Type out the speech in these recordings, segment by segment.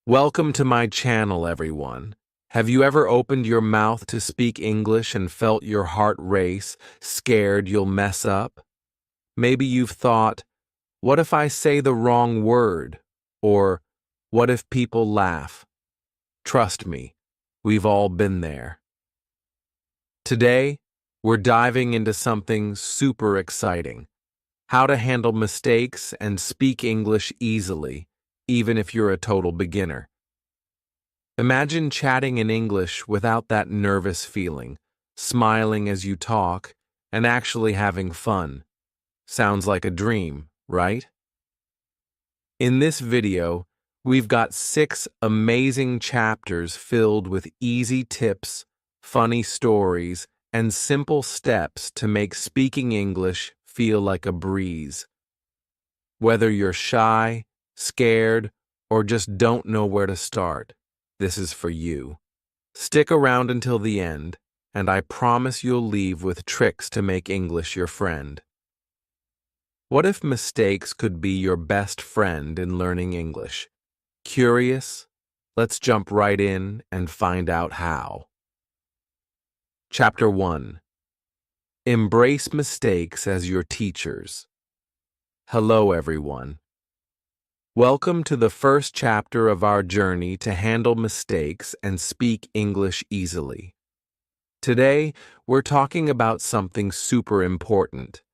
Welcome to my channel, everyone. Have you ever opened your mouth to speak English and felt your heart race, scared you'll mess up? Maybe you've thought, what if I say the wrong word? Or, what if people laugh? Trust me, we've all been there. Today, we're diving into something super exciting: how to handle mistakes and speak English easily, even if you're a total beginner. Imagine chatting in English without that nervous feeling, smiling as you talk, and actually having fun. Sounds like a dream, right? In this video, we've got 6 amazing chapters filled with easy tips, funny stories, and simple steps to make speaking English feel like a breeze. Whether you're shy, scared, or just don't know where to start, this is for you. Stick around until the end, and I promise you'll leave with tricks to make English your friend. What if mistakes could be your best friend in learning English? Curious? Let's jump right in and find out how. Chapter 1. Embrace mistakes as your teachers. Hello, everyone. Welcome to the first chapter of our journey to handle mistakes and speak English easily. Today, we're talking about something super important: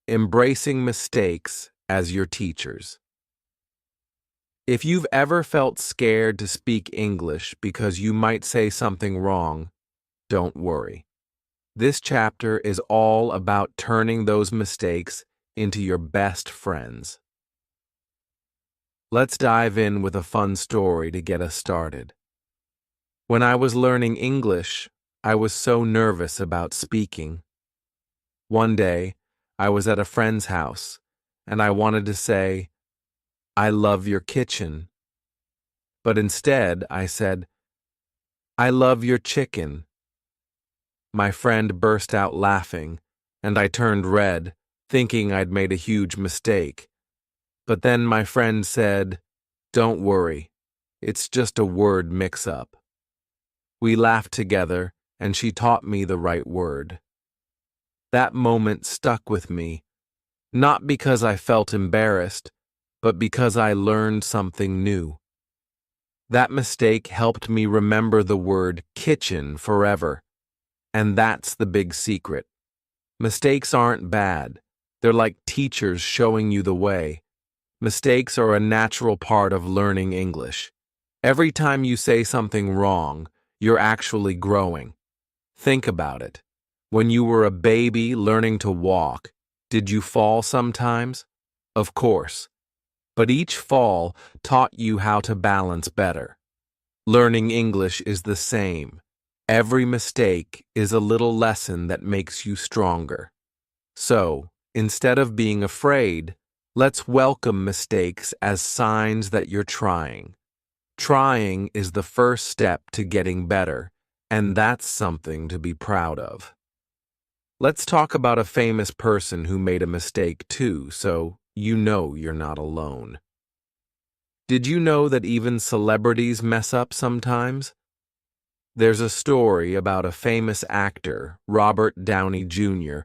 embracing mistakes as your teachers. If you've ever felt scared to speak English because you might say something wrong, don't worry. This chapter is all about turning those mistakes into your best friends. Let's dive in with a fun story to get us started. When I was learning English, I was so nervous about speaking. One day, I was at a friend's house, and I wanted to say, "I love your kitchen." But instead, I said, "I love your chicken." My friend burst out laughing, and I turned red, thinking I'd made a huge mistake. But then my friend said, "Don't worry, it's just a word mix-up." We laughed together, and she taught me the right word. That moment stuck with me, not because I felt embarrassed, but because I learned something new. That mistake helped me remember the word kitchen forever. And that's the big secret. Mistakes aren't bad. They're like teachers showing you the way. Mistakes are a natural part of learning English. Every time you say something wrong, you're actually growing. Think about it. When you were a baby learning to walk, did you fall sometimes? Of course. But each fall taught you how to balance better. Learning English is the same. Every mistake is a little lesson that makes you stronger. So, instead of being afraid, let's welcome mistakes as signs that you're trying. Trying is the first step to getting better, and that's something to be proud of. Let's talk about a famous person who made a mistake too, so you know you're not alone. Did you know that even celebrities mess up sometimes? There's a story about a famous actor, Robert Downey Jr.,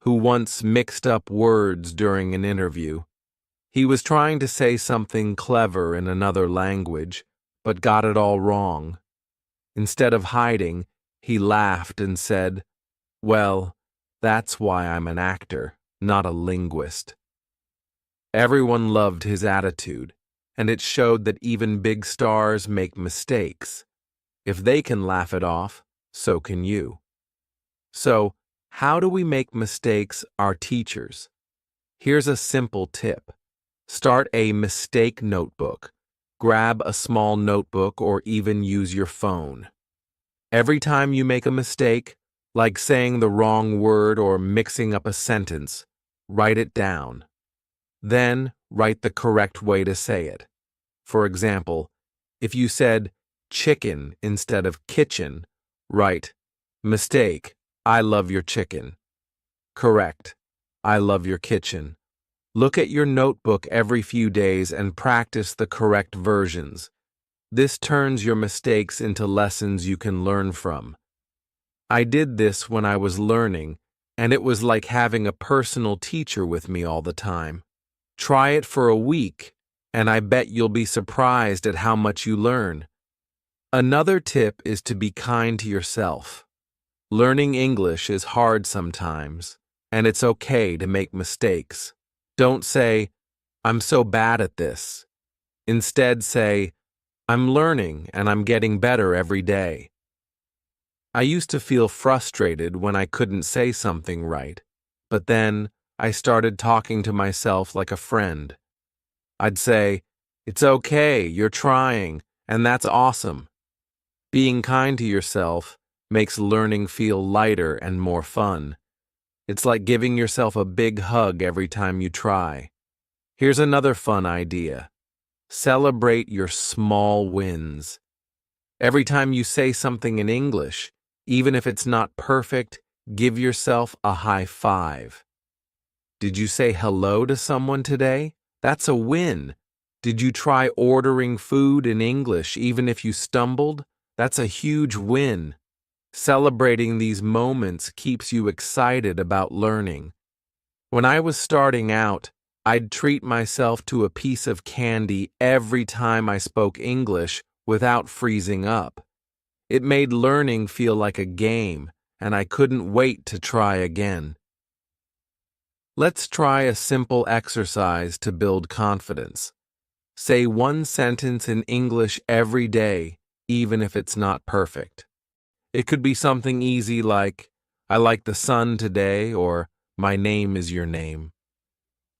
who once mixed up words during an interview. He was trying to say something clever in another language, but got it all wrong. Instead of hiding, he laughed and said, "Well, that's why I'm an actor, not a linguist." Everyone loved his attitude, and it showed that even big stars make mistakes. If they can laugh it off, so can you. So, how do we make mistakes our teachers? Here's a simple tip. Start a mistake notebook. Grab a small notebook or even use your phone. Every time you make a mistake, like saying the wrong word or mixing up a sentence, write it down. Then, write the correct way to say it. For example, if you said chicken instead of kitchen, write, "Mistake, I love your chicken." Correct, "I love your kitchen." Look at your notebook every few days and practice the correct versions. This turns your mistakes into lessons you can learn from. I did this when I was learning, and it was like having a personal teacher with me all the time. Try it for a week, and I bet you'll be surprised at how much you learn. Another tip is to be kind to yourself. Learning English is hard sometimes, and it's okay to make mistakes. Don't say, "I'm so bad at this." Instead, say, "I'm learning and I'm getting better every day." I used to feel frustrated when I couldn't say something right, but then I started talking to myself like a friend. I'd say, "It's okay, you're trying, and that's awesome." Being kind to yourself makes learning feel lighter and more fun. It's like giving yourself a big hug every time you try. Here's another fun idea. Celebrate your small wins. Every time you say something in English, even if it's not perfect, give yourself a high five. Did you say hello to someone today? That's a win. Did you try ordering food in English even if you stumbled? That's a huge win. Celebrating these moments keeps you excited about learning. When I was starting out, I'd treat myself to a piece of candy every time I spoke English without freezing up. It made learning feel like a game, and I couldn't wait to try again. Let's try a simple exercise to build confidence. Say one sentence in English every day, even if it's not perfect. It could be something easy like, "I like the sun today," or "My name is your name."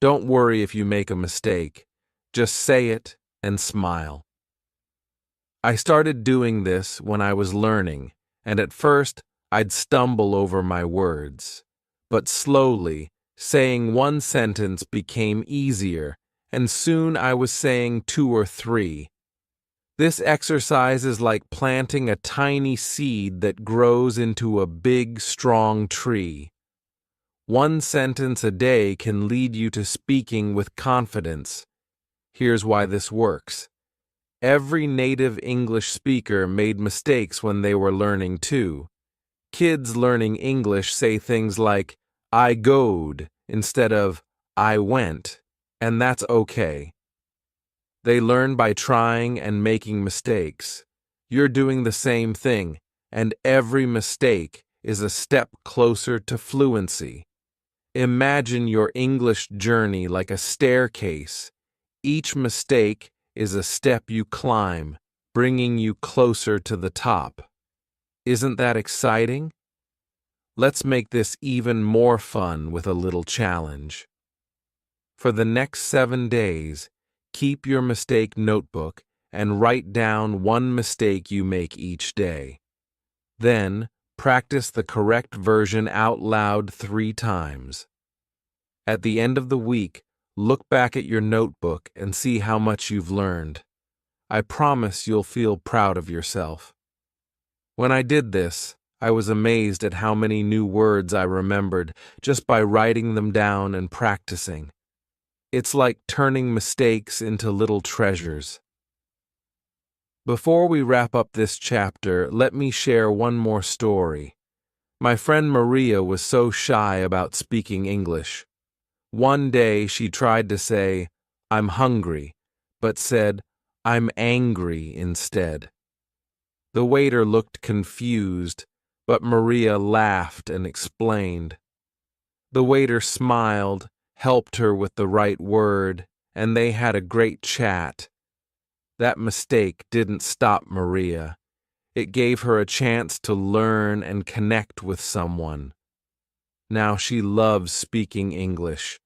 Don't worry if you make a mistake. Just say it and smile. I started doing this when I was learning, and at first I'd stumble over my words. But slowly, saying one sentence became easier, and soon I was saying two or three. This exercise is like planting a tiny seed that grows into a big, strong tree. One sentence a day can lead you to speaking with confidence. Here's why this works. Every native English speaker made mistakes when they were learning too. Kids learning English say things like, "I goed" instead of "I went," and that's okay. They learn by trying and making mistakes. You're doing the same thing, and every mistake is a step closer to fluency. Imagine your English journey like a staircase. Each mistake is a step you climb, bringing you closer to the top. Isn't that exciting? Let's make this even more fun with a little challenge. For the next 7 days, keep your mistake notebook and write down one mistake you make each day. Then, practice the correct version out loud 3 times. At the end of the week, look back at your notebook and see how much you've learned. I promise you'll feel proud of yourself. When I did this, I was amazed at how many new words I remembered just by writing them down and practicing. It's like turning mistakes into little treasures. Before we wrap up this chapter, let me share one more story. My friend Maria was so shy about speaking English. One day she tried to say, "I'm hungry," but said, "I'm angry" instead. The waiter looked confused, but Maria laughed and explained. The waiter smiled, helped her with the right word, and they had a great chat. That mistake didn't stop Maria. It gave her a chance to learn and connect with someone. Now she loves speaking English,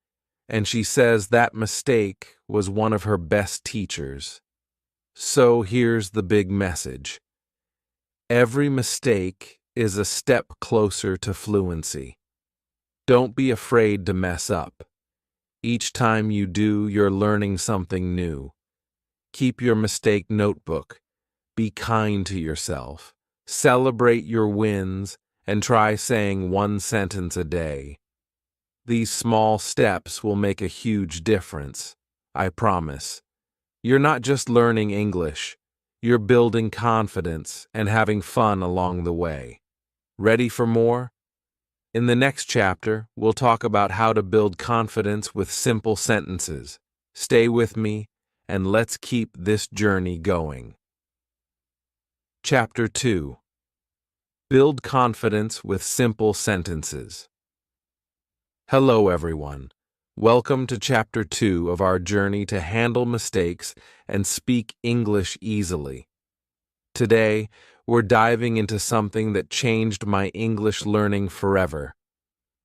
and she says that mistake was one of her best teachers. So here's the big message. Every mistake is a step closer to fluency. Don't be afraid to mess up. Each time you do, you're learning something new. Keep your mistake notebook. Be kind to yourself. Celebrate your wins and try saying one sentence a day. These small steps will make a huge difference. I promise. You're not just learning English. You're building confidence and having fun along the way. Ready for more? In the next chapter, we'll talk about how to build confidence with simple sentences. Stay with me, and let's keep this journey going. Chapter 2. Build confidence with simple sentences. Hello, everyone. Welcome to Chapter 2 of our journey to handle mistakes and speak English easily. Today, we're diving into something that changed my English learning forever: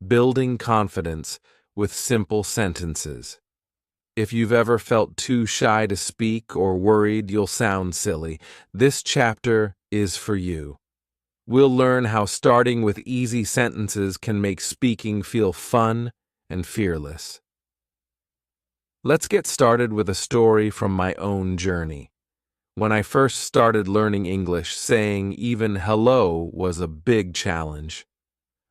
building confidence with simple sentences. If you've ever felt too shy to speak or worried you'll sound silly, this chapter is for you. We'll learn how starting with easy sentences can make speaking feel fun and fearless. Let's get started with a story from my own journey. When I first started learning English, saying even hello was a big challenge.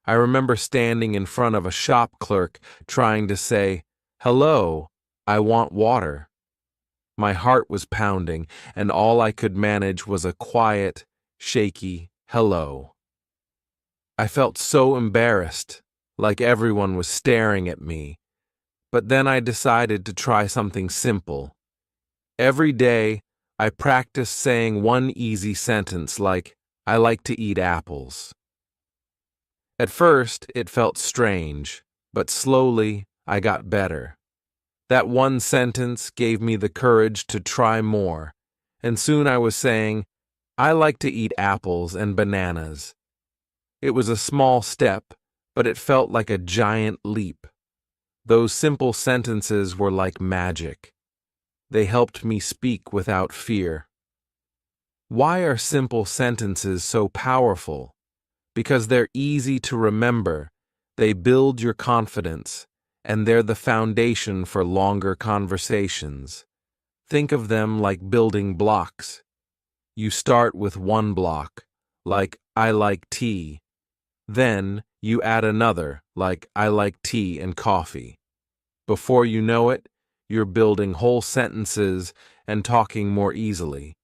I remember standing in front of a shop clerk trying to say, "Hello, I want water." My heart was pounding, and all I could manage was a quiet, shaky hello. I felt so embarrassed, like everyone was staring at me. But then I decided to try something simple. Every day, I practiced saying one easy sentence like, "I like to eat apples." At first, it felt strange, but slowly, I got better. That one sentence gave me the courage to try more, and soon I was saying, "I like to eat apples and bananas." It was a small step, but it felt like a giant leap. Those simple sentences were like magic. They helped me speak without fear. Why are simple sentences so powerful? Because they're easy to remember, they build your confidence, and they're the foundation for longer conversations. Think of them like building blocks. You start with one block, like "I like tea." Then you add another, like "I like tea and coffee." Before you know it, you're building whole sentences and talking more easily.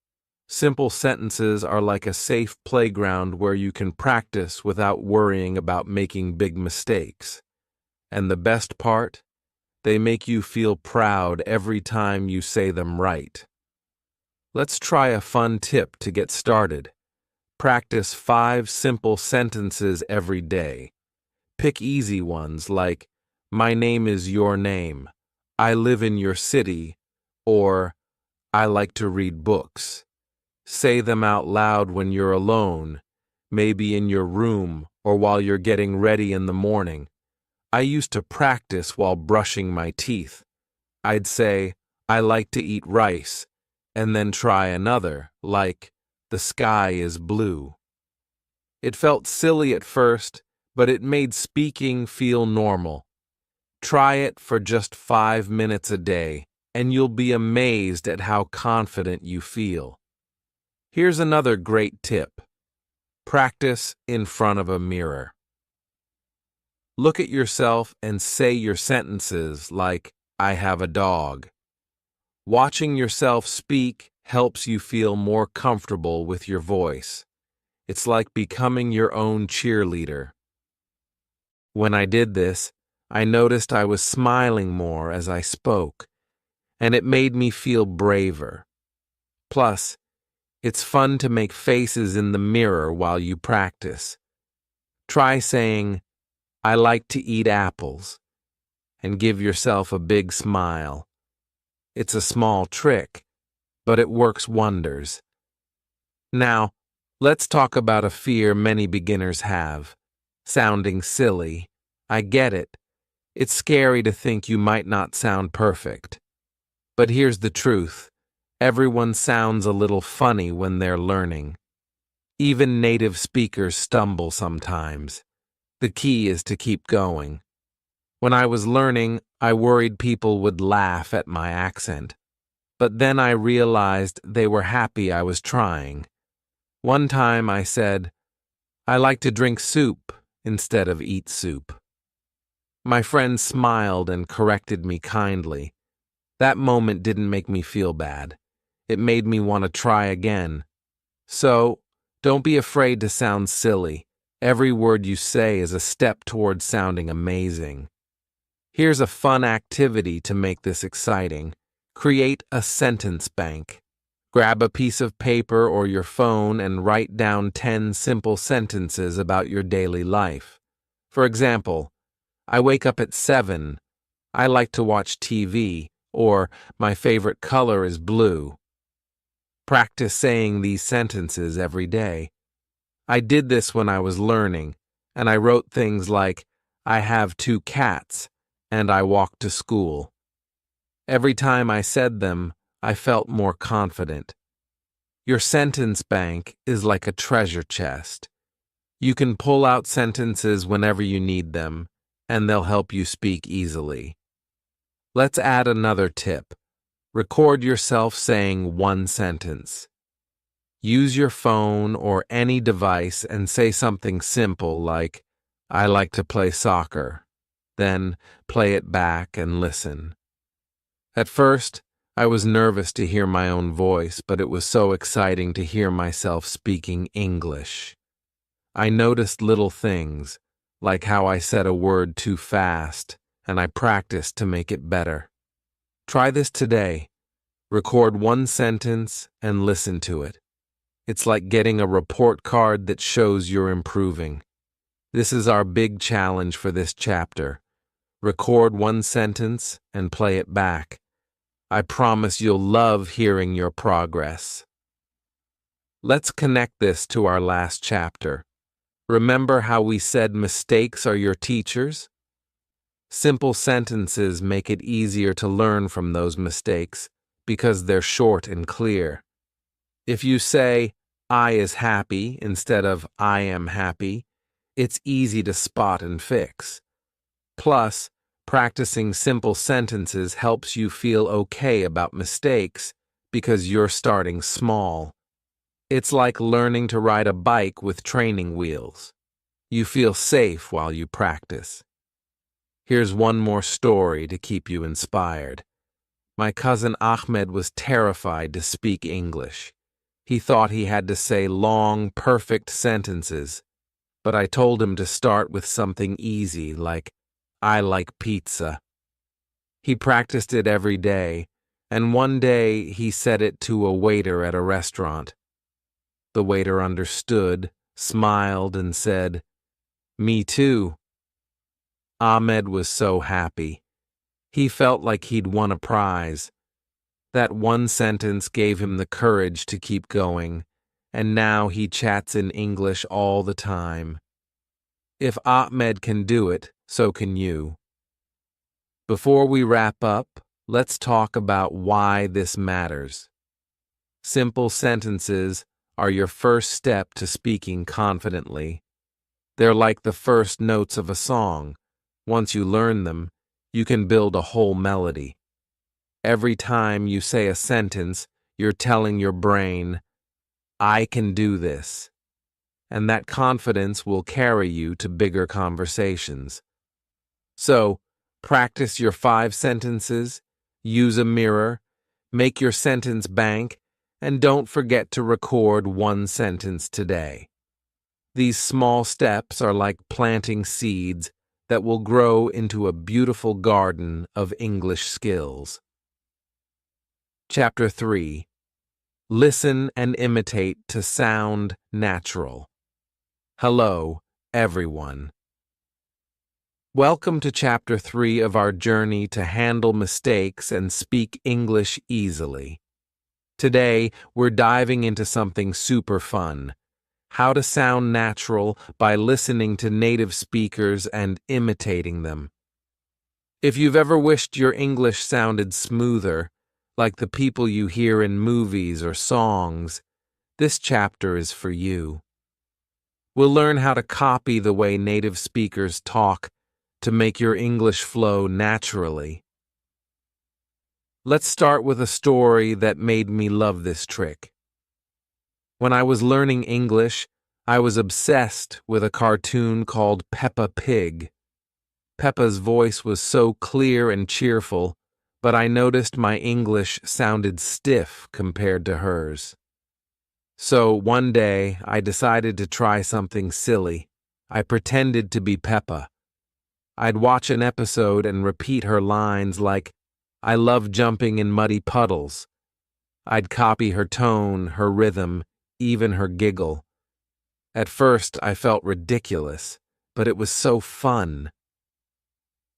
Simple sentences are like a safe playground where you can practice without worrying about making big mistakes. And the best part? They make you feel proud every time you say them right. Let's try a fun tip to get started. Practice 5 simple sentences every day. Pick easy ones like, "My name is your name," "I live in your city," or "I like to read books." Say them out loud when you're alone, maybe in your room or while you're getting ready in the morning. I used to practice while brushing my teeth. I'd say, "I like to eat rice," and then try another, like, "The sky is blue." It felt silly at first, but it made speaking feel normal. Try it for just 5 minutes a day, and you'll be amazed at how confident you feel. Here's another great tip. Practice in front of a mirror. Look at yourself and say your sentences like, "I have a dog." Watching yourself speak helps you feel more comfortable with your voice. It's like becoming your own cheerleader. When I did this, I noticed I was smiling more as I spoke, and it made me feel braver. Plus, it's fun to make faces in the mirror while you practice. Try saying, "I like to eat apples," and give yourself a big smile. It's a small trick, but it works wonders. Now, let's talk about a fear many beginners have: sounding silly. I get it. It's scary to think you might not sound perfect. But here's the truth. Everyone sounds a little funny when they're learning. Even native speakers stumble sometimes. The key is to keep going. When I was learning, I worried people would laugh at my accent. But then I realized they were happy I was trying. One time I said, "I like to drink soup instead of eat soup." My friend smiled and corrected me kindly. That moment didn't make me feel bad. It made me want to try again. So, don't be afraid to sound silly. Every word you say is a step towards sounding amazing. Here's a fun activity to make this exciting. Create a sentence bank. Grab a piece of paper or your phone and write down 10 simple sentences about your daily life. For example, I wake up at 7. I like to watch TV, or my favorite color is blue. Practice saying these sentences every day. I did this when I was learning, and I wrote things like, I have 2 cats, and I walk to school. Every time I said them, I felt more confident. Your sentence bank is like a treasure chest. You can pull out sentences whenever you need them, and they'll help you speak easily. Let's add another tip. Record yourself saying one sentence. Use your phone or any device and say something simple like, I like to play soccer. Then play it back and listen. At first, I was nervous to hear my own voice, but it was so exciting to hear myself speaking English. I noticed little things, like how I said a word too fast, and I practiced to make it better. Try this today. Record one sentence and listen to it. It's like getting a report card that shows you're improving. This is our big challenge for this chapter. Record one sentence and play it back. I promise you'll love hearing your progress. Let's connect this to our last chapter. Remember how we said mistakes are your teachers? Simple sentences make it easier to learn from those mistakes because they're short and clear. If you say, I is happy instead of I am happy, it's easy to spot and fix. Plus, practicing simple sentences helps you feel okay about mistakes because you're starting small. It's like learning to ride a bike with training wheels. You feel safe while you practice. Here's one more story to keep you inspired. My cousin Ahmed was terrified to speak English. He thought he had to say long, perfect sentences, but I told him to start with something easy like, I like pizza. He practiced it every day, and one day he said it to a waiter at a restaurant. The waiter understood, smiled, and said, Me too. Ahmed was so happy. He felt like he'd won a prize. That one sentence gave him the courage to keep going, and now he chats in English all the time. If Ahmed can do it, so can you. Before we wrap up, let's talk about why this matters. Simple sentences are your first step to speaking confidently. They're like the first notes of a song. Once you learn them, you can build a whole melody. Every time you say a sentence, you're telling your brain, I can do this. And that confidence will carry you to bigger conversations. So, practice your 5 sentences, use a mirror, make your sentence bank, and don't forget to record one sentence today. These small steps are like planting seeds that will grow into a beautiful garden of English skills. Chapter 3. Listen and imitate to sound natural. Hello, everyone. Welcome to Chapter 3 of our journey to handle mistakes and speak English easily. Today, we're diving into something super fun. How to sound natural by listening to native speakers and imitating them. If you've ever wished your English sounded smoother, like the people you hear in movies or songs, this chapter is for you. We'll learn how to copy the way native speakers talk to make your English flow naturally. Let's start with a story that made me love this trick. When I was learning English, I was obsessed with a cartoon called Peppa Pig. Peppa's voice was so clear and cheerful, but I noticed my English sounded stiff compared to hers. So one day, I decided to try something silly. I pretended to be Peppa. I'd watch an episode and repeat her lines like, "I love jumping in muddy puddles." I'd copy her tone, her rhythm, even her giggle. At first, I felt ridiculous, but it was so fun.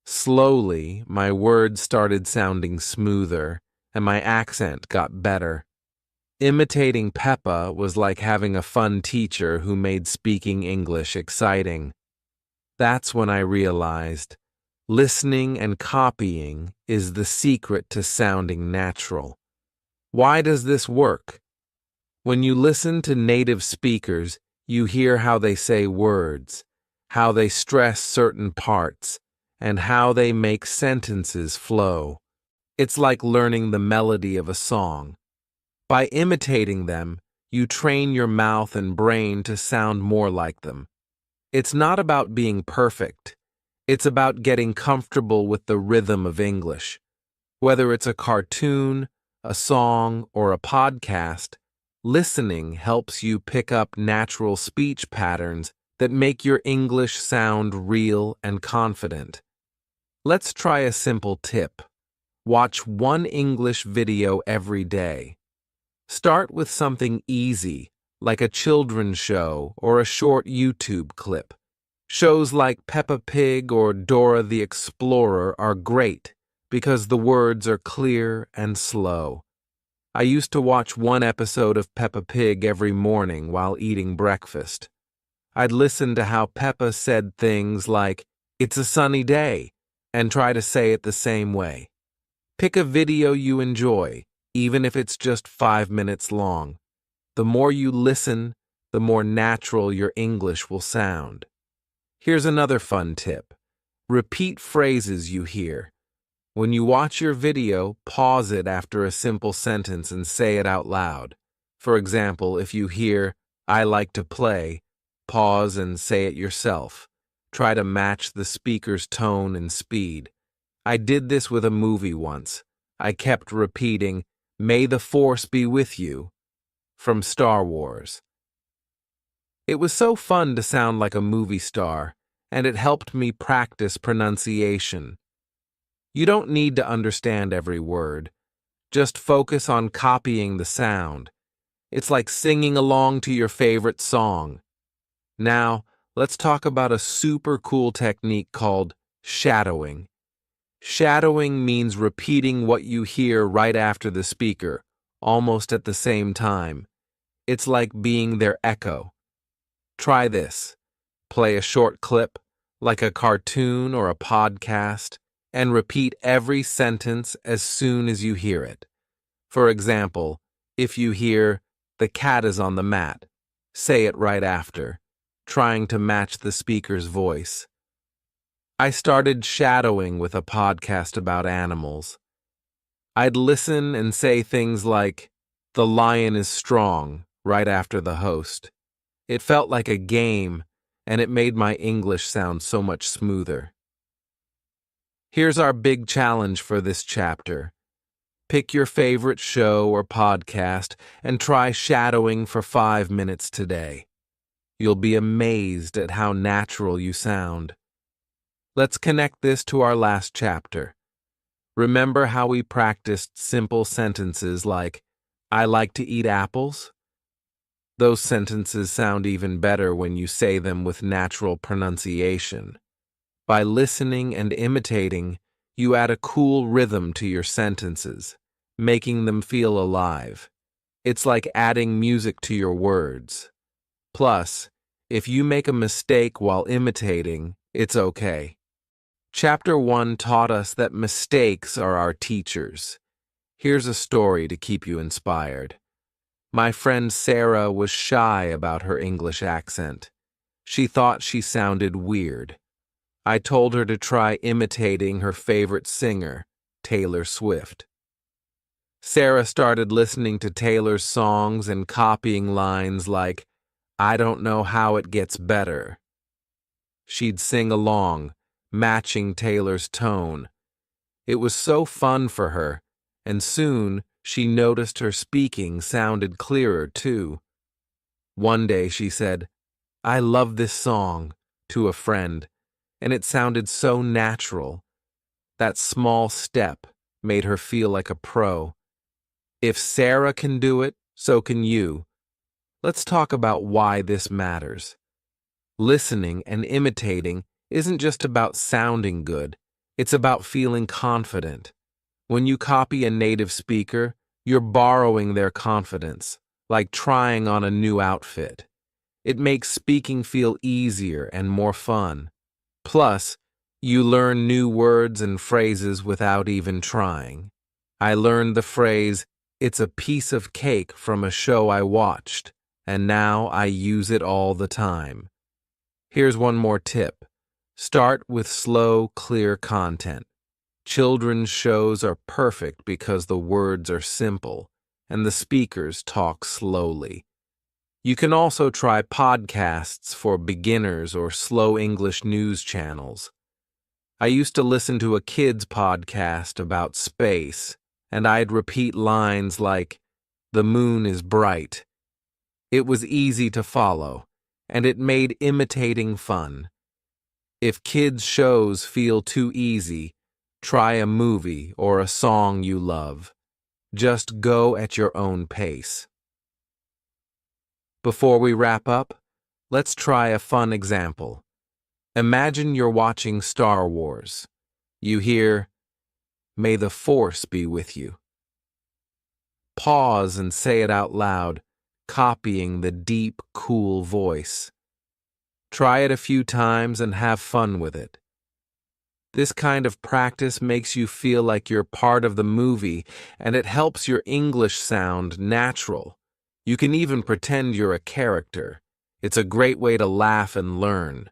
Slowly, my words started sounding smoother, and my accent got better. Imitating Peppa was like having a fun teacher who made speaking English exciting. That's when I realized listening and copying is the secret to sounding natural. Why does this work? When you listen to native speakers, you hear how they say words, how they stress certain parts, and how they make sentences flow. It's like learning the melody of a song. By imitating them, you train your mouth and brain to sound more like them. It's not about being perfect. It's about getting comfortable with the rhythm of English. Whether it's a cartoon, a song, or a podcast, listening helps you pick up natural speech patterns that make your English sound real and confident. Let's try a simple tip. Watch one English video every day. Start with something easy, like a children's show or a short YouTube clip. Shows like Peppa Pig or Dora the Explorer are great because the words are clear and slow. I used to watch one episode of Peppa Pig every morning while eating breakfast. I'd listen to how Peppa said things like, "It's a sunny day," and try to say it the same way. Pick a video you enjoy, even if it's just 5 minutes long. The more you listen, the more natural your English will sound. Here's another fun tip. Repeat phrases you hear. When you watch your video, pause it after a simple sentence and say it out loud. For example, if you hear, "I like to play," pause and say it yourself. Try to match the speaker's tone and speed. I did this with a movie once. I kept repeating, "May the Force be with you," from Star Wars. It was so fun to sound like a movie star, and it helped me practice pronunciation. You don't need to understand every word. Just focus on copying the sound. It's like singing along to your favorite song. Now, let's talk about a super cool technique called shadowing. Shadowing means repeating what you hear right after the speaker, almost at the same time. It's like being their echo. Try this. Play a short clip, like a cartoon or a podcast, and repeat every sentence as soon as you hear it. For example, if you hear, "The cat is on the mat," say it right after, trying to match the speaker's voice. I started shadowing with a podcast about animals. I'd listen and say things like, "The lion is strong," right after the host. It felt like a game, and it made my English sound so much smoother. Here's our big challenge for this chapter. Pick your favorite show or podcast and try shadowing for 5 minutes today. You'll be amazed at how natural you sound. Let's connect this to our last chapter. Remember how we practiced simple sentences like, "I like to eat apples"? Those sentences sound even better when you say them with natural pronunciation. By listening and imitating, you add a cool rhythm to your sentences, making them feel alive. It's like adding music to your words. Plus, if you make a mistake while imitating, it's okay. Chapter 1 taught us that mistakes are our teachers. Here's a story to keep you inspired. My friend Sarah was shy about her English accent. She thought she sounded weird. I told her to try imitating her favorite singer, Taylor Swift. Sarah started listening to Taylor's songs and copying lines like, "I don't know how it gets better." She'd sing along, matching Taylor's tone. It was so fun for her, and soon she noticed her speaking sounded clearer too. One day she said, "I love this song," to a friend, and it sounded so natural. That small step made her feel like a pro. If Sarah can do it, so can you. Let's talk about why this matters. Listening and imitating isn't just about sounding good, it's about feeling confident. When you copy a native speaker, you're borrowing their confidence, like trying on a new outfit. It makes speaking feel easier and more fun. Plus, you learn new words and phrases without even trying. I learned the phrase, "It's a piece of cake," from a show I watched, and now I use it all the time. Here's one more tip. Start with slow, clear content. Children's shows are perfect because the words are simple, and the speakers talk slowly. You can also try podcasts for beginners or slow English news channels. I used to listen to a kids' podcast about space, and I'd repeat lines like, "The moon is bright." It was easy to follow, and it made imitating fun. If kids' shows feel too easy, try a movie or a song you love. Just go at your own pace. Before we wrap up, let's try a fun example. Imagine you're watching Star Wars. You hear, "May the Force be with you." Pause and say it out loud, copying the deep, cool voice. Try it a few times and have fun with it. This kind of practice makes you feel like you're part of the movie, and it helps your English sound natural. You can even pretend you're a character. It's a great way to laugh and learn.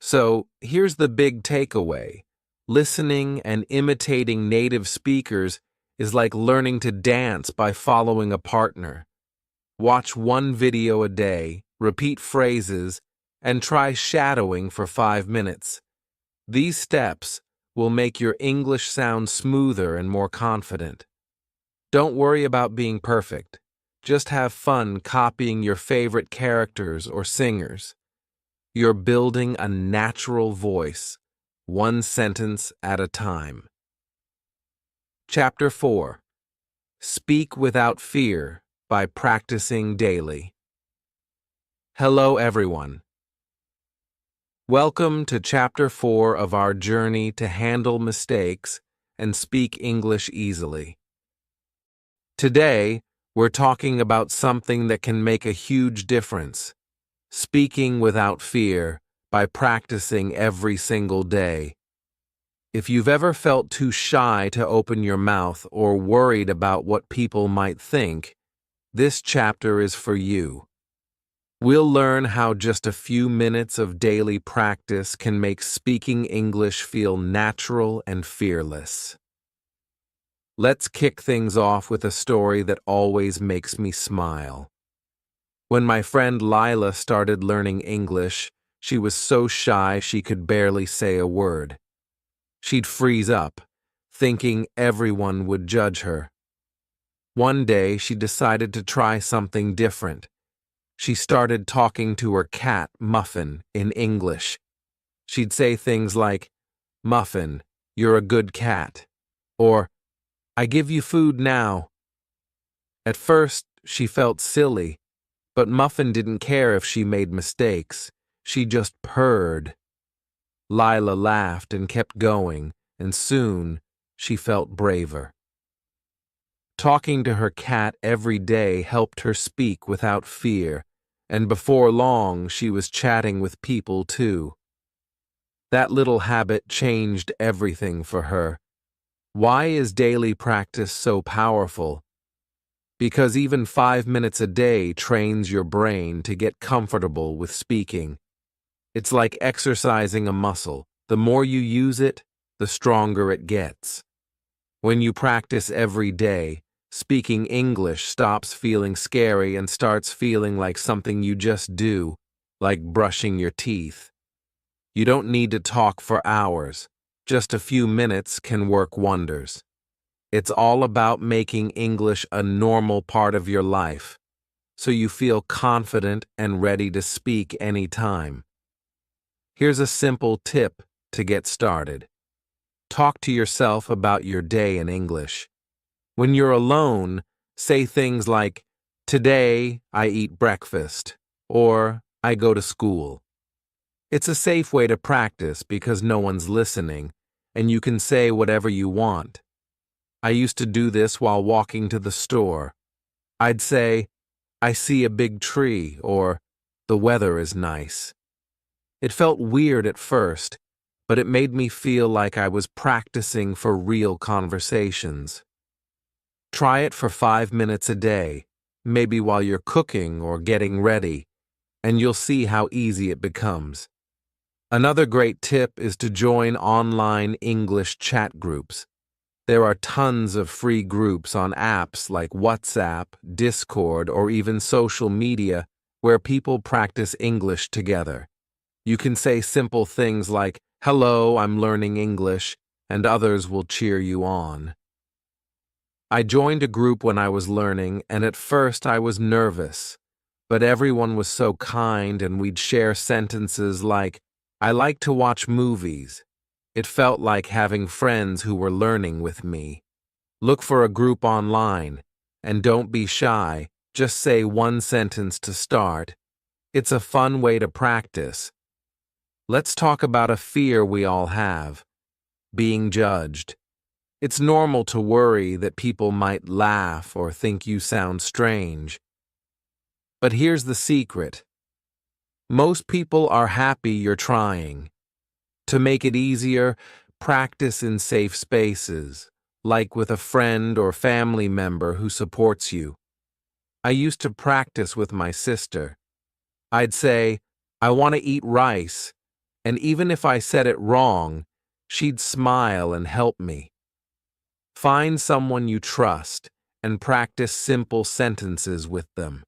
So, here's the big takeaway. Listening and imitating native speakers is like learning to dance by following a partner. Watch one video a day, repeat phrases, and try shadowing for 5 minutes. These steps will make your English sound smoother and more confident. Don't worry about being perfect. Just have fun copying your favorite characters or singers. You're building a natural voice, one sentence at a time. Chapter 4. Speak Without Fear by Practicing Daily. Hello, everyone. Welcome to Chapter 4 of our journey to handle mistakes and speak English easily. Today, we're talking about something that can make a huge difference. Speaking without fear by practicing every single day. If you've ever felt too shy to open your mouth or worried about what people might think, this chapter is for you. We'll learn how just a few minutes of daily practice can make speaking English feel natural and fearless. Let's kick things off with a story that always makes me smile. When my friend Lila started learning English, she was so shy she could barely say a word. She'd freeze up, thinking everyone would judge her. One day, she decided to try something different. She started talking to her cat, Muffin, in English. She'd say things like, "Muffin, you're a good cat," or, "I give you food now." At first, she felt silly, but Muffin didn't care if she made mistakes. She just purred. Lila laughed and kept going, and soon she felt braver. Talking to her cat every day helped her speak without fear, and before long she was chatting with people too. That little habit changed everything for her. Why is daily practice so powerful? Because even 5 minutes a day trains your brain to get comfortable with speaking. It's like exercising a muscle. The more you use it, the stronger it gets. When you practice every day, speaking English stops feeling scary and starts feeling like something you just do, like brushing your teeth. You don't need to talk for hours. Just a few minutes can work wonders. It's all about making English a normal part of your life, so you feel confident and ready to speak anytime. Here's a simple tip to get started. Talk to yourself about your day in English. When you're alone, say things like, "Today I eat breakfast," or "I go to school." It's a safe way to practice because no one's listening, and you can say whatever you want. I used to do this while walking to the store. I'd say, "I see a big tree," or "The weather is nice." It felt weird at first, but it made me feel like I was practicing for real conversations. Try it for 5 minutes a day, maybe while you're cooking or getting ready, and you'll see how easy it becomes. Another great tip is to join online English chat groups. There are tons of free groups on apps like WhatsApp, Discord, or even social media where people practice English together. You can say simple things like, "Hello, I'm learning English," and others will cheer you on. I joined a group when I was learning, and at first I was nervous, but everyone was so kind and we'd share sentences like, "I like to watch movies." It felt like having friends who were learning with me. Look for a group online, and don't be shy, just say one sentence to start. It's a fun way to practice. Let's talk about a fear we all have: being judged. It's normal to worry that people might laugh or think you sound strange. But here's the secret. Most people are happy you're trying. To make it easier, practice in safe spaces, like with a friend or family member who supports you. I used to practice with my sister. I'd say, "I want to eat rice," and even if I said it wrong, she'd smile and help me. Find someone you trust and practice simple sentences with them.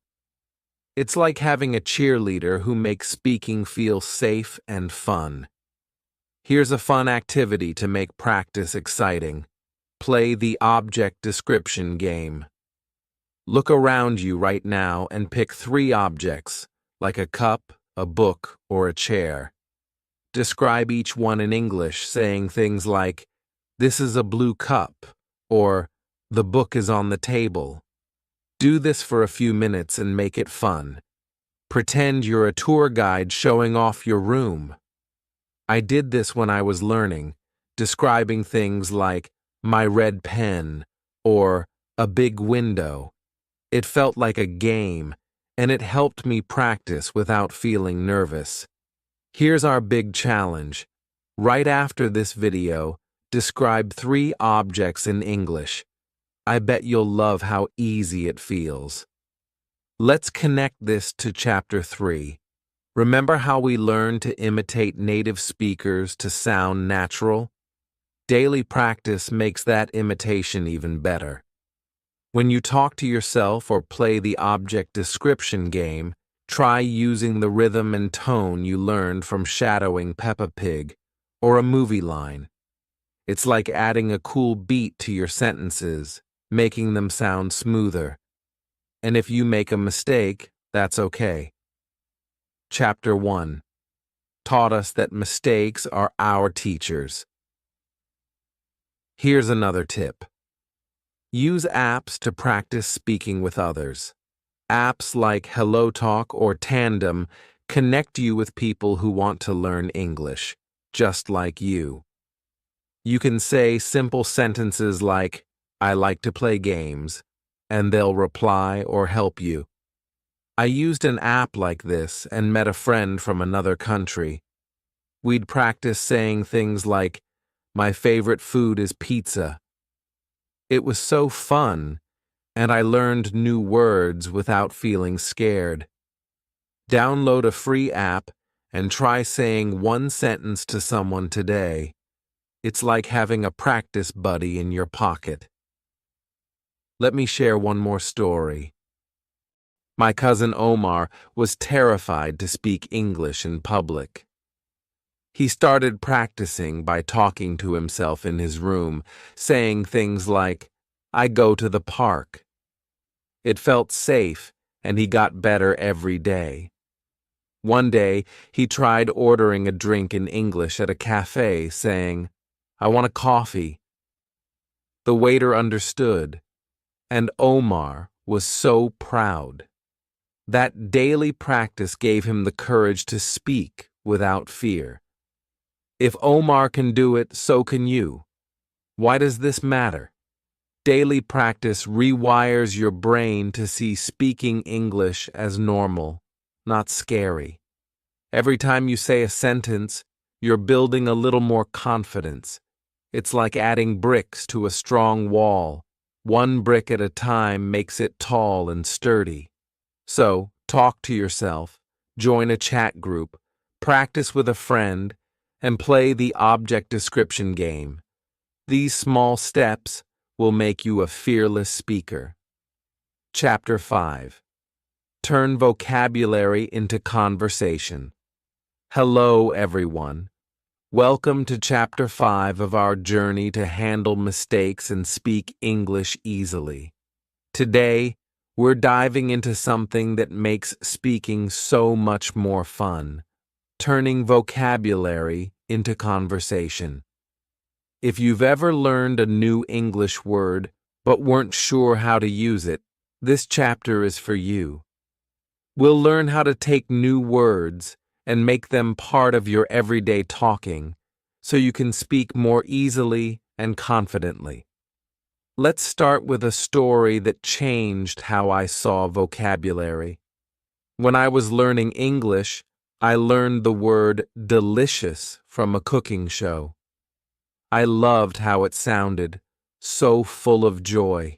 It's like having a cheerleader who makes speaking feel safe and fun. Here's a fun activity to make practice exciting. Play the object description game. Look around you right now and pick 3 objects, like a cup, a book, or a chair. Describe each one in English, saying things like, "This is a blue cup," or "The book is on the table." Do this for a few minutes and make it fun. Pretend you're a tour guide showing off your room. I did this when I was learning, describing things like "my red pen" or "a big window." It felt like a game, and it helped me practice without feeling nervous. Here's our big challenge. Right after this video, describe 3 objects in English. I bet you'll love how easy it feels. Let's connect this to Chapter 3. Remember how we learned to imitate native speakers to sound natural? Daily practice makes that imitation even better. When you talk to yourself or play the object description game, try using the rhythm and tone you learned from shadowing Peppa Pig or a movie line. It's like adding a cool beat to your sentences, making them sound smoother. And if you make a mistake, that's okay. Chapter 1 taught us that mistakes are our teachers. Here's another tip. Use apps to practice speaking with others. Apps like HelloTalk or Tandem connect you with people who want to learn English, just like you. You can say simple sentences like, "I like to play games," and they'll reply or help you. I used an app like this and met a friend from another country. We'd practice saying things like, "My favorite food is pizza." It was so fun, and I learned new words without feeling scared. Download a free app and try saying one sentence to someone today. It's like having a practice buddy in your pocket. Let me share one more story. My cousin Omar was terrified to speak English in public. He started practicing by talking to himself in his room, saying things like, "I go to the park." It felt safe, and he got better every day. One day, he tried ordering a drink in English at a cafe, saying, "I want a coffee." The waiter understood, and Omar was so proud. That daily practice gave him the courage to speak without fear. If Omar can do it, so can you. Why does this matter? Daily practice rewires your brain to see speaking English as normal, not scary. Every time you say a sentence, you're building a little more confidence. It's like adding bricks to a strong wall. One brick at a time makes it tall and sturdy. So, talk to yourself, join a chat group, practice with a friend, and play the object description game. These small steps will make you a fearless speaker. Chapter 5. Turn vocabulary into conversation. Hello, everyone. Welcome to Chapter 5 of our journey to handle mistakes and speak English easily. Today, we're diving into something that makes speaking so much more fun: turning vocabulary into conversation. If you've ever learned a new English word but weren't sure how to use it, this chapter is for you. We'll learn how to take new words and make them part of your everyday talking so you can speak more easily and confidently. Let's start with a story that changed how I saw vocabulary. When I was learning English, I learned the word delicious from a cooking show. I loved how it sounded, so full of joy.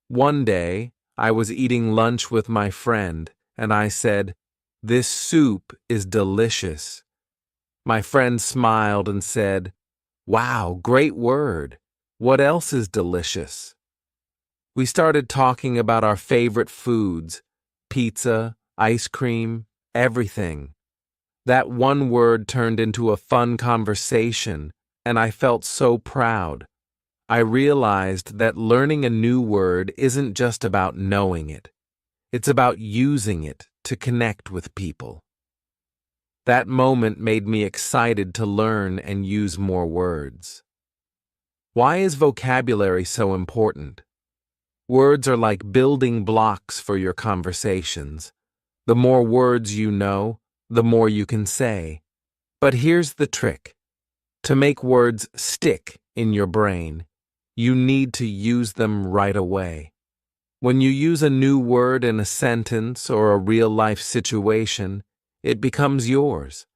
One day, I was eating lunch with my friend, and I said, "This soup is delicious." My friend smiled and said, "Wow, great word. What else is delicious?" We started talking about our favorite foods: pizza, ice cream, everything. That one word turned into a fun conversation, and I felt so proud. I realized that learning a new word isn't just about knowing it. It's about using it to connect with people. That moment made me excited to learn and use more words. Why is vocabulary so important? Words are like building blocks for your conversations. The more words you know, the more you can say. But here's the trick. To make words stick in your brain, you need to use them right away. When you use a new word in a sentence or a real-life situation, it becomes yours.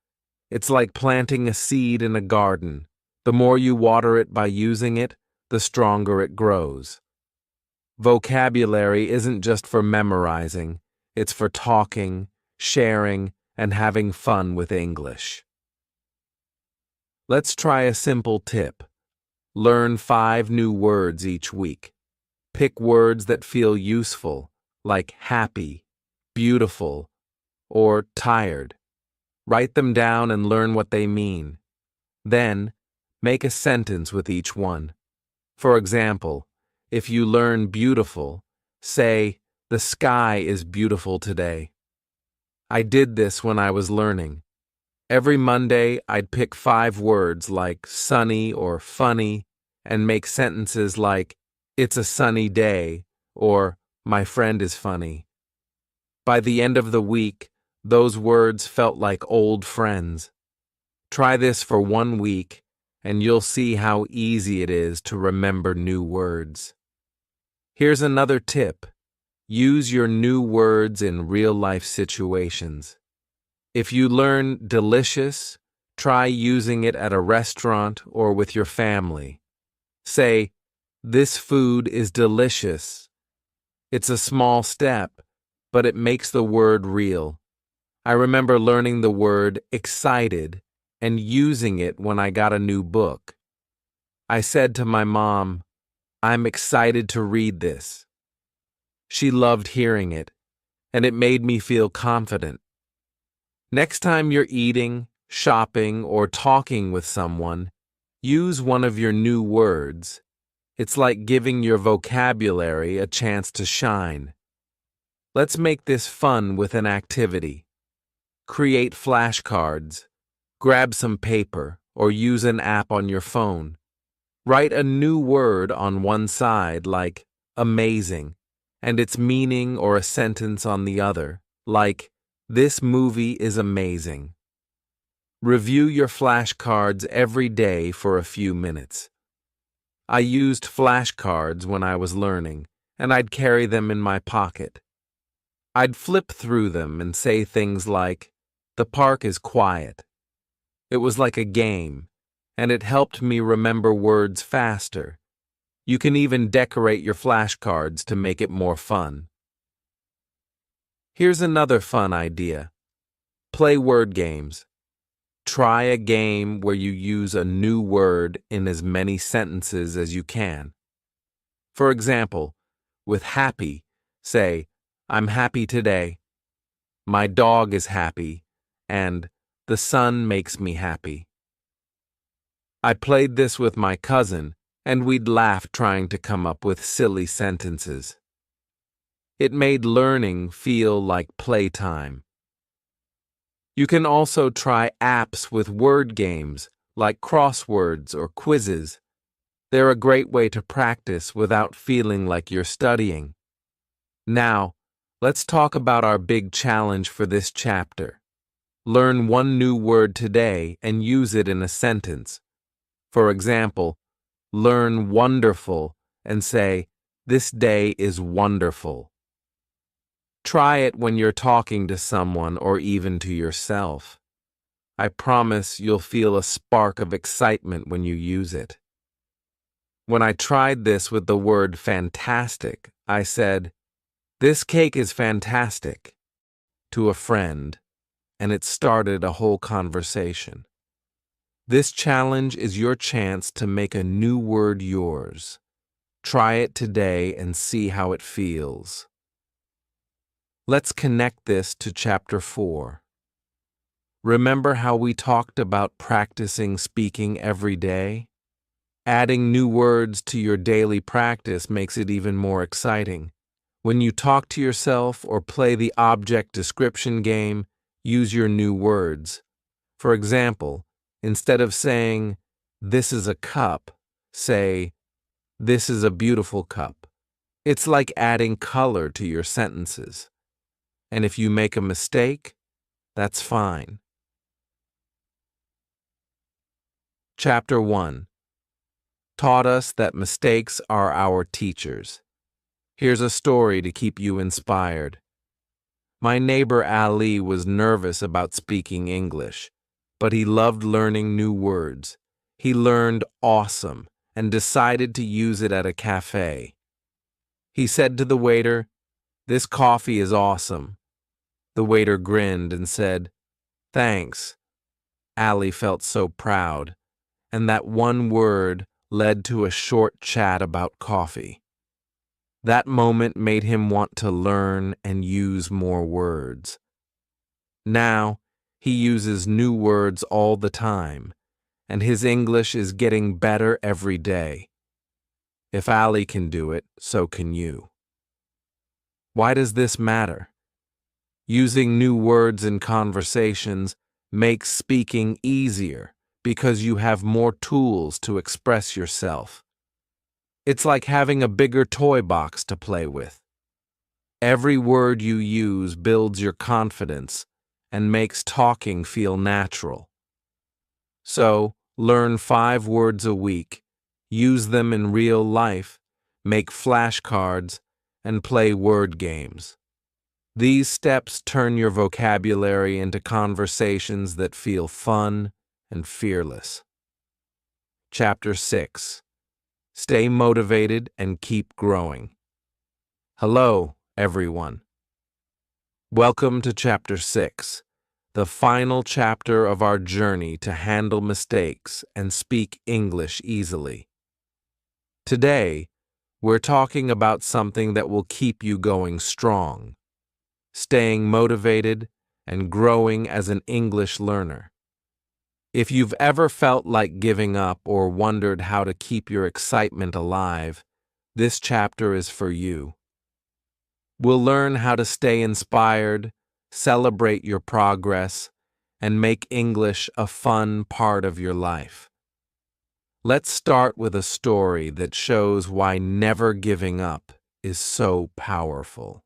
It's like planting a seed in a garden. The more you water it by using it, the stronger it grows. Vocabulary isn't just for memorizing, it's for talking, sharing, and having fun with English. Let's try a simple tip. Learn 5 new words each week. Pick words that feel useful, like happy, beautiful, or tired. Write them down and learn what they mean. Then, make a sentence with each one. For example, if you learn beautiful, say, "The sky is beautiful today." I did this when I was learning. Every Monday, I'd pick 5 words like sunny or funny and make sentences like, "It's a sunny day," or "My friend is funny." By the end of the week, those words felt like old friends. Try this for 1 week, and you'll see how easy it is to remember new words. Here's another tip. Use your new words in real-life situations. If you learn delicious, try using it at a restaurant or with your family. Say, "This food is delicious." It's a small step, but it makes the word real. I remember learning the word excited and using it when I got a new book. I said to my mom, "I'm excited to read this." She loved hearing it, and it made me feel confident. Next time you're eating, shopping, or talking with someone, use one of your new words. It's like giving your vocabulary a chance to shine. Let's make this fun with an activity. Create flashcards. Grab some paper or use an app on your phone. Write a new word on one side, like amazing, and its meaning or a sentence on the other, like this movie is amazing. Review your flashcards every day for a few minutes. I used flashcards when I was learning, and I'd carry them in my pocket. I'd flip through them and say things like, "The park is quiet." It was like a game, and it helped me remember words faster. You can even decorate your flashcards to make it more fun. Here's another fun idea. Play word games. Try a game where you use a new word in as many sentences as you can. For example, with happy, say, "I'm happy today," "My dog is happy," and "The sun makes me happy." I played this with my cousin, and we'd laugh trying to come up with silly sentences. It made learning feel like playtime. You can also try apps with word games, like crosswords or quizzes. They're a great way to practice without feeling like you're studying. Now, let's talk about our big challenge for this chapter. Learn one new word today and use it in a sentence. For example, learn wonderful and say, "This day is wonderful." Try it when you're talking to someone or even to yourself. I promise you'll feel a spark of excitement when you use it. When I tried this with the word fantastic, I said, "This cake is fantastic," to a friend, and it started a whole conversation. This challenge is your chance to make a new word yours. Try it today and see how it feels. Let's connect this to Chapter 4. Remember how we talked about practicing speaking every day? Adding new words to your daily practice makes it even more exciting. When you talk to yourself or play the object description game, use your new words. For example, instead of saying, "This is a cup," say, "This is a beautiful cup." It's like adding color to your sentences. And if you make a mistake, that's fine. Chapter 1 taught us that mistakes are our teachers. Here's a story to keep you inspired. My neighbor Ali was nervous about speaking English, but he loved learning new words. He learned awesome and decided to use it at a cafe. He said to the waiter, "This coffee is awesome." The waiter grinned and said, "Thanks." Ali felt so proud, and that one word led to a short chat about coffee. That moment made him want to learn and use more words. Now, he uses new words all the time, and his English is getting better every day. If Ali can do it, so can you. Why does this matter? Using new words in conversations makes speaking easier because you have more tools to express yourself. It's like having a bigger toy box to play with. Every word you use builds your confidence and makes talking feel natural. So, learn 5 words a week, use them in real life, make flashcards, and play word games. These steps turn your vocabulary into conversations that feel fun and fearless. Chapter 6. Stay motivated and keep growing. Hello, everyone. Welcome to Chapter 6, the final chapter of our journey to handle mistakes and speak English easily. Today, we're talking about something that will keep you going strong. Staying motivated, and growing as an English learner. If you've ever felt like giving up or wondered how to keep your excitement alive, this chapter is for you. We'll learn how to stay inspired, celebrate your progress, and make English a fun part of your life. Let's start with a story that shows why never giving up is so powerful.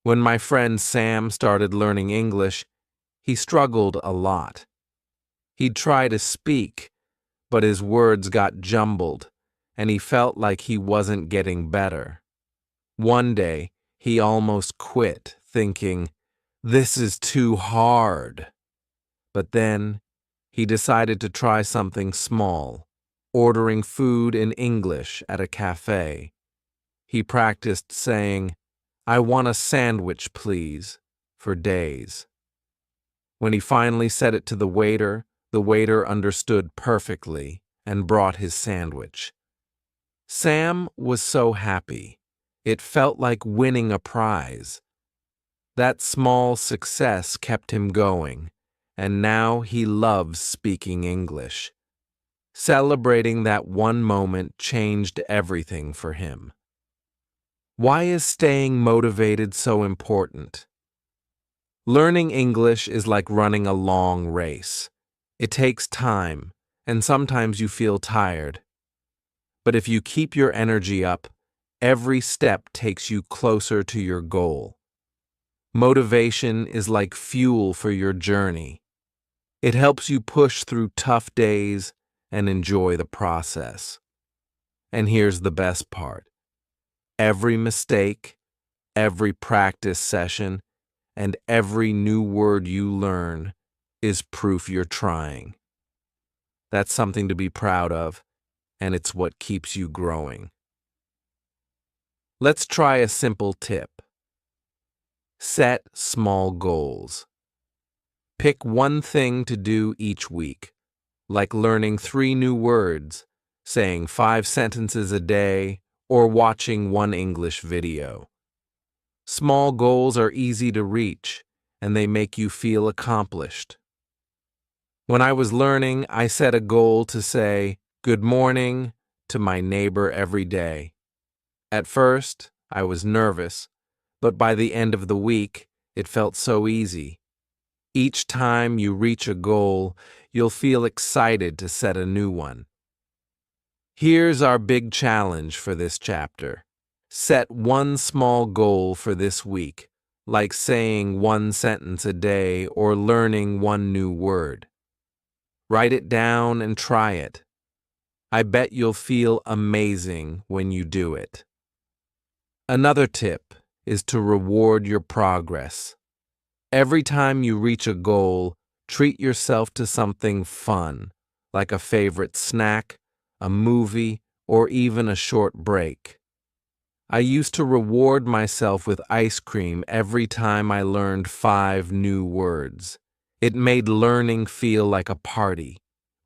When my friend Sam started learning English, he struggled a lot. He'd try to speak, but his words got jumbled, and he felt like he wasn't getting better. One day, he almost quit, thinking, "This is too hard." But then, he decided to try something small, ordering food in English at a cafe. He practiced saying, "I want a sandwich, please," for days. When he finally said it to the waiter understood perfectly and brought his sandwich. Sam was so happy. It felt like winning a prize. That small success kept him going, and now he loves speaking English. Celebrating that one moment changed everything for him. Why is staying motivated so important? Learning English is like running a long race. It takes time, and sometimes you feel tired. But if you keep your energy up, every step takes you closer to your goal. Motivation is like fuel for your journey. It helps you push through tough days and enjoy the process. And here's the best part. Every mistake, every practice session, and every new word you learn is proof you're trying. That's something to be proud of, and it's what keeps you growing. Let's try a simple tip. Set small goals. Pick one thing to do each week, like learning 3 new words, saying 5 sentences a day, or watching one English video. Small goals are easy to reach, and they make you feel accomplished. When I was learning, I set a goal to say, "Good morning," to my neighbor every day. At first, I was nervous, but by the end of the week, it felt so easy. Each time you reach a goal, you'll feel excited to set a new one. Here's our big challenge for this chapter. Set one small goal for this week, like saying 1 sentence a day or learning 1 new word. Write it down and try it. I bet you'll feel amazing when you do it. Another tip is to reward your progress. Every time you reach a goal, treat yourself to something fun, like a favorite snack, a movie, or even a short break. I used to reward myself with ice cream every time I learned 5 new words. It made learning feel like a party.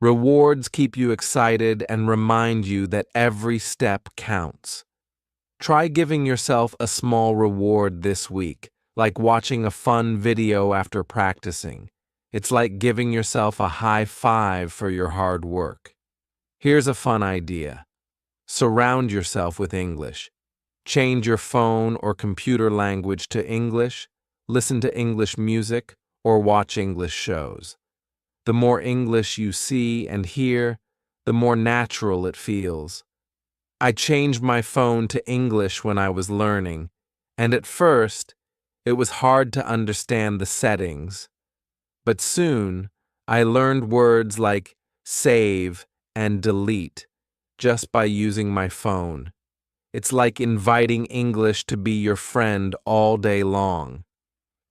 Rewards keep you excited and remind you that every step counts. Try giving yourself a small reward this week, like watching a fun video after practicing. It's like giving yourself a high five for your hard work. Here's a fun idea. Surround yourself with English. Change your phone or computer language to English, listen to English music, or watch English shows. The more English you see and hear, the more natural it feels. I changed my phone to English when I was learning, and at first, it was hard to understand the settings. But soon, I learned words like save and delete just by using my phone. It's like inviting English to be your friend all day long.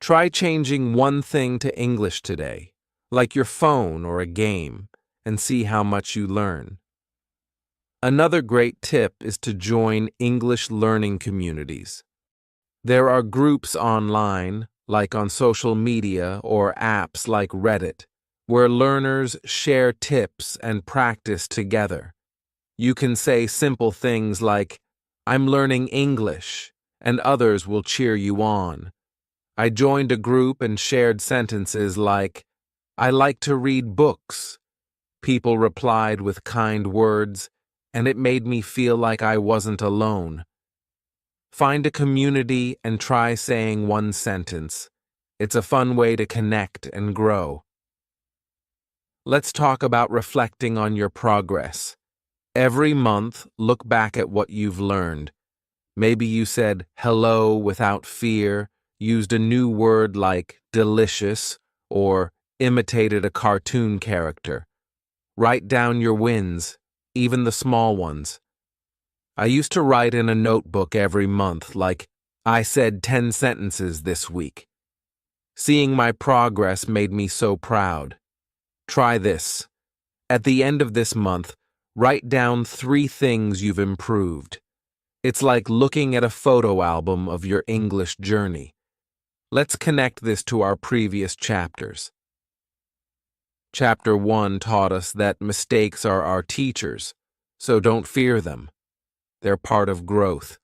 Try changing one thing to English today, like your phone or a game, and see how much you learn. Another great tip is to join English learning communities. There are groups online, like on social media or apps like Reddit, where learners share tips and practice together. You can say simple things like, "I'm learning English," and others will cheer you on. I joined a group and shared sentences like, I like to read books. People replied with kind words, and it made me feel like I wasn't alone. Find a community and try saying one sentence. It's a fun way to connect and grow. Let's talk about reflecting on your progress. Every month, look back at what you've learned. Maybe you said hello without fear, used a new word like delicious, or imitated a cartoon character. Write down your wins, even the small ones. I used to write in a notebook every month, like, I said 10 sentences this week. Seeing my progress made me so proud. Try this. At the end of this month, write down 3 things you've improved. It's like looking at a photo album of your English journey. Let's connect this to our previous chapters. Chapter 1 taught us that mistakes are our teachers, so don't fear them. They're part of growth.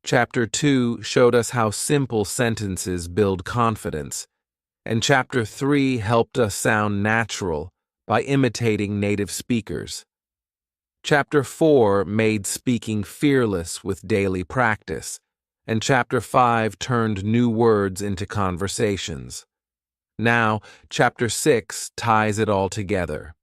Chapter 2 showed us how simple sentences build confidence, and Chapter 3 helped us sound natural by imitating native speakers. Chapter 4 made speaking fearless with daily practice, and Chapter 5 turned new words into conversations. Now, Chapter 6 ties it all together.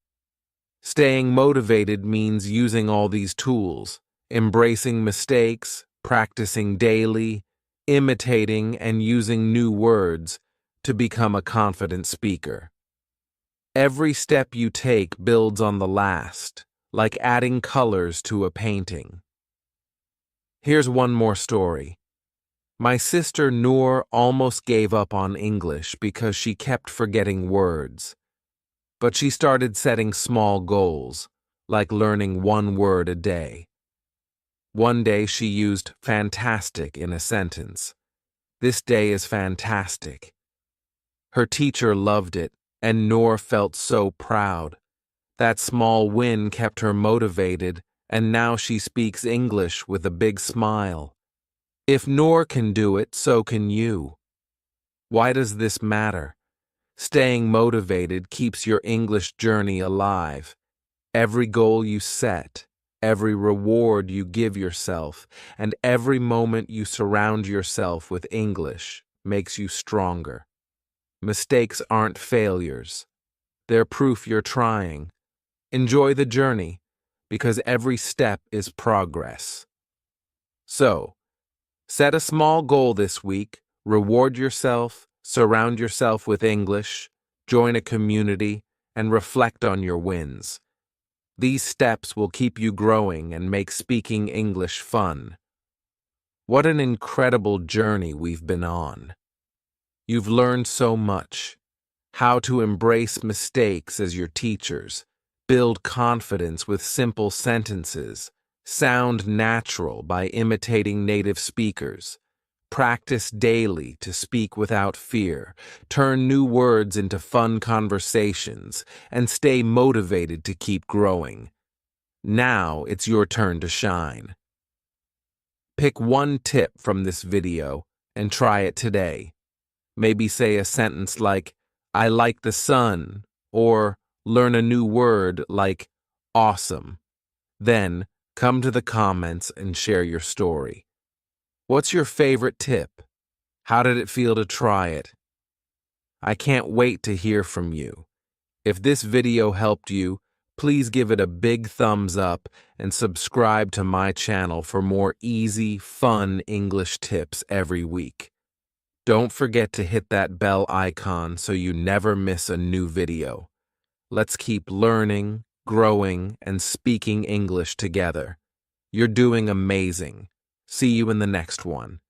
Staying motivated means using all these tools, embracing mistakes, practicing daily, imitating and using new words to become a confident speaker. Every step you take builds on the last, like adding colors to a painting. Here's one more story. My sister Noor almost gave up on English because she kept forgetting words. But she started setting small goals, like learning 1 word a day. One day she used fantastic in a sentence. This day is fantastic. Her teacher loved it, and Noor felt so proud. That small win kept her motivated, and now she speaks English with a big smile. If Noor can do it, so can you. Why does this matter? Staying motivated keeps your English journey alive. Every goal you set, every reward you give yourself, and every moment you surround yourself with English makes you stronger. Mistakes aren't failures. They're proof you're trying. Enjoy the journey, because every step is progress. So, set a small goal this week, reward yourself, surround yourself with English, join a community, and reflect on your wins. These steps will keep you growing and make speaking English fun. What an incredible journey we've been on. You've learned so much. How to embrace mistakes as your teachers, build confidence with simple sentences, sound natural by imitating native speakers, practice daily to speak without fear, turn new words into fun conversations, and stay motivated to keep growing. Now it's your turn to shine. Pick one tip from this video and try it today. Maybe say a sentence like, I like the sun, or learn a new word like awesome. Then, come to the comments and share your story. What's your favorite tip? How did it feel to try it? I can't wait to hear from you. If this video helped you, please give it a big thumbs up and subscribe to my channel for more easy, fun English tips every week. Don't forget to hit that bell icon so you never miss a new video. Let's keep learning, growing, and speaking English together. You're doing amazing. See you in the next one.